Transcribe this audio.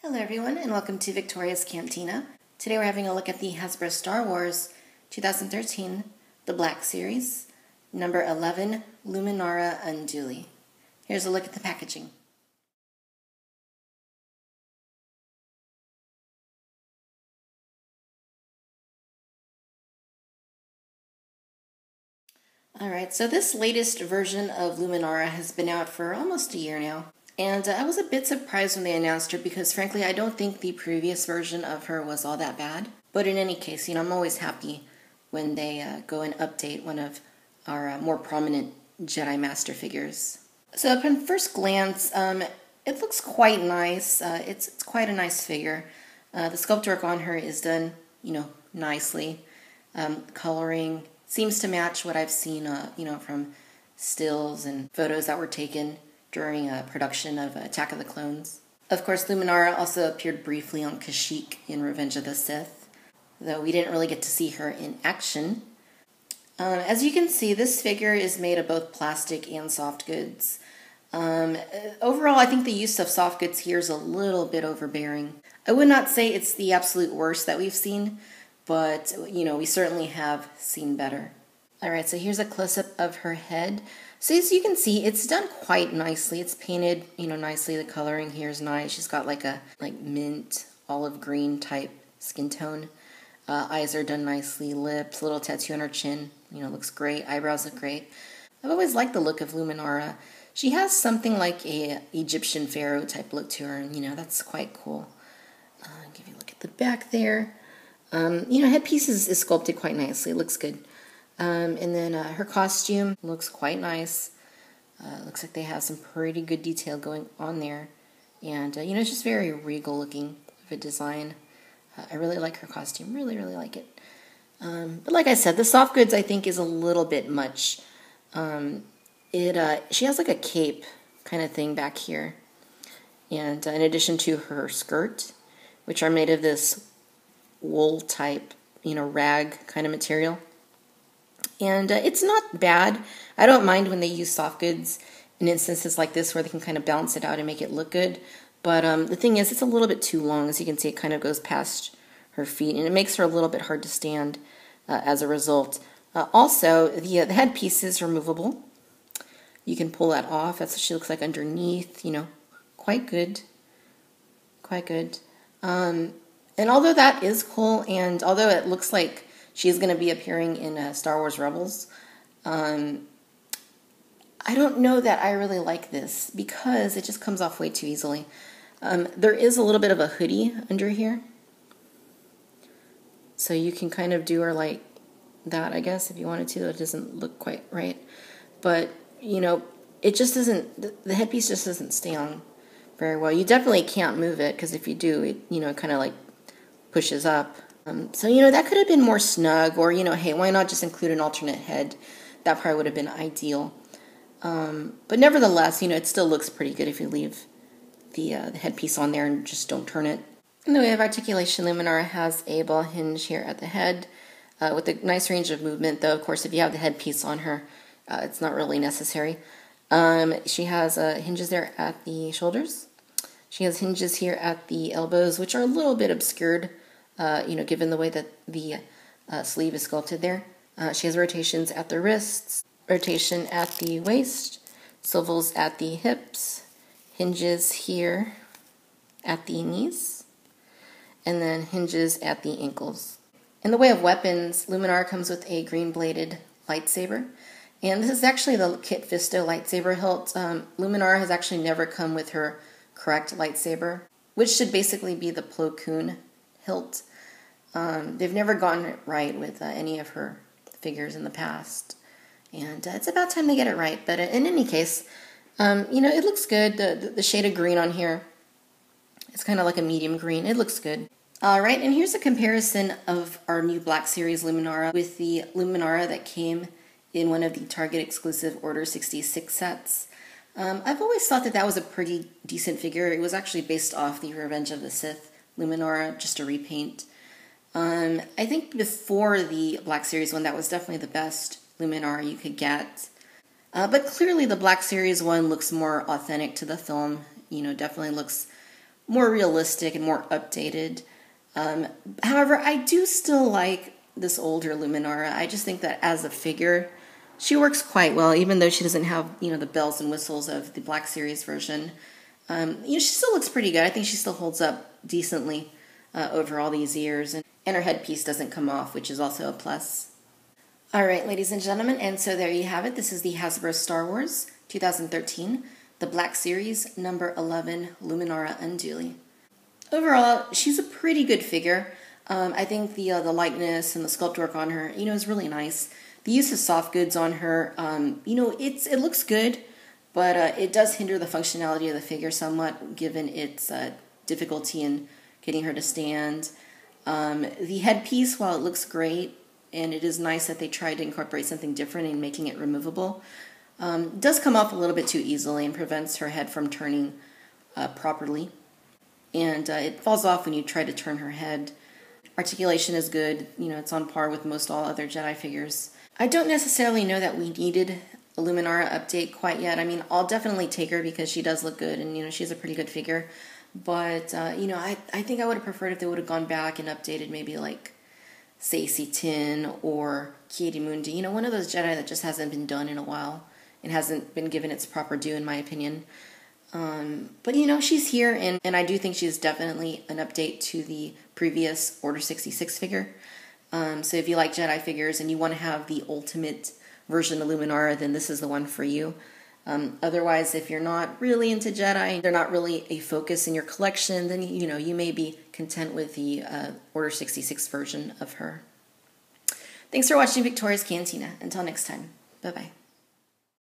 Hello everyone and welcome to Victoria's Cantina. Today we're having a look at the Hasbro Star Wars 2013, the Black Series, number 11, Luminara Unduli. Here's a look at the packaging. Alright, so this latest version of Luminara has been out for almost a year now. And I was a bit surprised when they announced her because frankly I don't think the previous version of her was all that bad. But in any case, I'm always happy when they go and update one of our more prominent Jedi Master figures. So upon first glance, it looks quite nice. It's quite a nice figure. The sculpt work on her is done, nicely. Coloring seems to match what I've seen, from stills and photos that were taken during production of Attack of the Clones. Of course, Luminara also appeared briefly on Kashyyyk in Revenge of the Sith, though we didn't really get to see her in action. As you can see, this figure is made of both plastic and soft goods. Overall, I think the use of soft goods here is a little bit overbearing. I would not say it's the absolute worst that we've seen, but, we certainly have seen better. Alright, so here's a close-up of her head. So as you can see, it's done quite nicely. It's painted, nicely. The coloring here is nice. She's got like a mint, olive green type skin tone. Eyes are done nicely. Lips, little tattoo on her chin. Looks great. Eyebrows look great. I've always liked the look of Luminara. She has something like a Egyptian pharaoh type look to her, and that's quite cool. Give you a look at the back there. Headpiece is sculpted quite nicely. It looks good. And then her costume looks quite nice. Looks like they have some pretty good detail going on there. And, it's just very regal looking of a design. I really like her costume. Really, really like it. But like I said, the soft goods I think is a little bit much. She has like a cape kind of thing back here. And in addition to her skirt, which are made of this wool type, rag kind of material. And it's not bad. I don't mind when they use soft goods in instances like this where they can kind of balance it out and make it look good. But the thing is, it's a little bit too long. As you can see, it kind of goes past her feet, and it makes her a little bit hard to stand as a result. Also, the headpiece is removable. You can pull that off. That's what she looks like underneath. Quite good. Quite good. And although that is cool, and although it looks like she's going to be appearing in Star Wars Rebels, I don't know that I really like this because it just comes off way too easily. There is a little bit of a hoodie under here. So you can kind of do her like that, I guess, if you wanted to. It doesn't look quite right. But, it just doesn't, the headpiece just doesn't stay on very well. You definitely can't move it because if you do, it kind of like pushes up. So, that could have been more snug, or, hey, why not just include an alternate head? That probably would have been ideal. But nevertheless, it still looks pretty good if you leave the headpiece on there and just don't turn it. In the way of articulation, Luminara has a ball hinge here at the head with a nice range of movement, though, of course, if you have the headpiece on her, it's not really necessary. She has hinges there at the shoulders. She has hinges here at the elbows, which are a little bit obscured, given the way that the sleeve is sculpted there. She has rotations at the wrists, rotation at the waist, swivels at the hips, hinges here at the knees, and then hinges at the ankles. In the way of weapons, Luminara comes with a green-bladed lightsaber, and this is actually the Kit Fisto lightsaber hilt. Luminara has actually never come with her correct lightsaber, which should basically be the Plo Koon hilt. They've never gotten it right with any of her figures in the past, and it's about time they get it right. But in any case, it looks good. The shade of green on here, it's kind of like a medium green. It looks good. All right, and here's a comparison of our new Black Series Luminara with the Luminara that came in one of the Target exclusive Order 66 sets. I've always thought that was a pretty decent figure. It was actually based off the Revenge of the Sith Luminara, just a repaint. I think before the Black Series one, that was definitely the best Luminara you could get. But clearly the Black Series one looks more authentic to the film. Definitely looks more realistic and more updated. However, I do still like this older Luminara. I just think that as a figure, she works quite well, even though she doesn't have, the bells and whistles of the Black Series version. She still looks pretty good. I think she still holds up decently over all these years. And her headpiece doesn't come off, which is also a plus. All right, ladies and gentlemen, and so there you have it. This is the Hasbro Star Wars 2013, the Black Series number 11 Luminara Unduli. Overall, she's a pretty good figure. I think the lightness and the sculpt work on her, is really nice. The use of soft goods on her, it looks good, but it does hinder the functionality of the figure somewhat, given its difficulty in getting her to stand. The headpiece, while it looks great, and it is nice that they tried to incorporate something different in making it removable, does come off a little bit too easily and prevents her head from turning properly. And it falls off when you try to turn her head. Articulation is good. It's on par with most all other Jedi figures. I don't necessarily know that we needed a Luminara update quite yet. I mean, I'll definitely take her because she does look good and, she's a pretty good figure. But, I think I would have preferred if they would have gone back and updated maybe like Stacey Tin or Ki-Adi-Mundi. One of those Jedi that just hasn't been done in a while and hasn't been given its proper due, in my opinion. But she's here, and I do think she's definitely an update to the previous Order 66 figure. So if you like Jedi figures and you want to have the ultimate version of Luminara, then this is the one for you. Otherwise, if you're not really into Jedi, they're not really a focus in your collection, then you may be content with the Order 66 version of her. Thanks for watching Victoria's Cantina. Until next time, bye-bye.